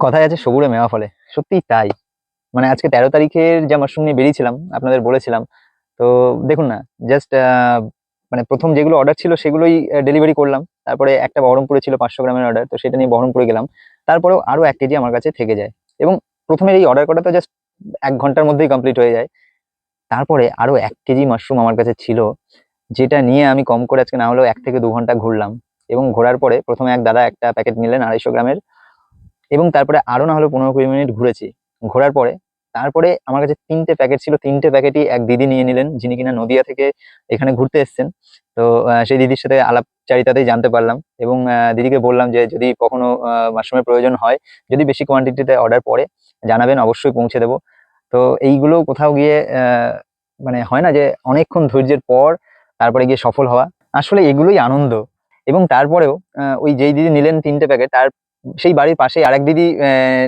কথায় আছে সবুরে মেওয়া ফলে, সত্যিই তাই। মানে আজকে 13 তারিখের যা মাশরুম নিয়ে বেরিয়েছিলাম আপনাদের বলেছিলাম। তো দেখুন না, জাস্ট মানে প্রথম যেগুলো অর্ডার ছিল সেগুলোই ডেলিভারি করলাম। তারপরে একটা বহরমপুরে ছিল 500 গ্রামের অর্ডার, তো সেটা নিয়ে বহরমপুরে গেলাম। তারপরেও আরো 1 কেজি আমার কাছে থেকে যায়, এবং প্রথমের এই অর্ডার করা তো জাস্ট 1 ঘন্টার মধ্যেই কমপ্লিট হয়ে যায়। তারপরে আরো 1 কেজি মাশরুম আমার কাছে ছিল, যেটা নিয়ে আমি কম করে আজকে না হলেও 1 থেকে 2 ঘন্টা ঘুরলাম। এবং ঘোরার পরে প্রথমে এক দাদা একটা প্যাকেট নিলেন 250 গ্রামের, এবং তারপরে আরো না হলেও 15-20 মিনিট ঘুরেছি। ঘোরার পরে তারপরে আমার কাছে 3টে প্যাকেট ছিল, 3টে প্যাকেটই এক দিদি নিয়ে নিলেন, যিনি কিনা নদিয়া থেকে এখানে ঘুরতে এসেছেন। তো সেই দিদির সাথে আলাপচারিতাতেই জানতে পারলাম, এবং দিদিকে বললাম যে যদি কখনো মাশরুমের প্রয়োজন হয়, যদি বেশি কোয়ান্টিটিতে অর্ডার পড়ে জানাবেন, অবশ্যই পৌঁছে দেবো। তো এইগুলো কোথাও গিয়ে মানে হয় না যে অনেকক্ষণ ধৈর্যের পর তারপরে গিয়ে সফল হওয়া, আসলে এগুলোই আনন্দ। এবং তারপরেও ওই যেই দিদি নিলেন 3টে প্যাকেট, তার সেই বাড়ির পাশেই আরেক দিদি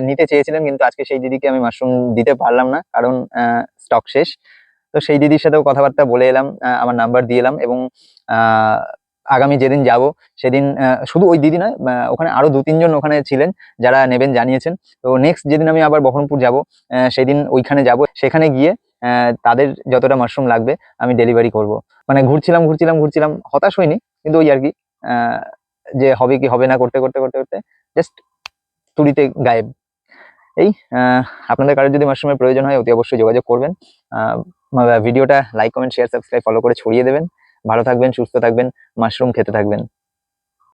নিতে চেয়েছিলেন, কিন্তু আজকে সেই দিদিকে আমি মাশরুম দিতে পারলাম না, কারণ স্টক শেষ। তো সেই দিদির সাথেও কথাবার্তা বলে এলাম, আমার নাম্বার দিয়ে এলাম, এবং আহ, আগামী যেদিন যাব সেদিন শুধু ওই দিদি নয়, ওখানে আরো 2-3 জন ওখানে ছিলেন যারা নেবেন জানিয়েছেন। তো নেক্সট যেদিন আমি আবার বহরমপুর যাব, সেদিন ওইখানে যাব, সেখানে গিয়ে তাদের যতটা মাশরুম লাগবে আমি ডেলিভারি করব। মানে ঘুরছিলাম ঘুরছিলাম ঘুরছিলাম, হতাশ হইনি, কিন্তু ওই আর কি, আহ, যে হবে কি হবে না করতে করতে করতে করতে জাস্ট তুড়িতে গায়েব। এই আপনাদের কারোর যদি মাশরুমের প্রয়োজন হয় অতি অবশ্যই যোগাযোগ করবেন। ভিডিওটা like, comment, share, subscribe, follow করে ছড়িয়ে দেবেন। ভালো থাকবেন, সুস্থ থাকবেন, মাশরুম খেতে থাকবেন।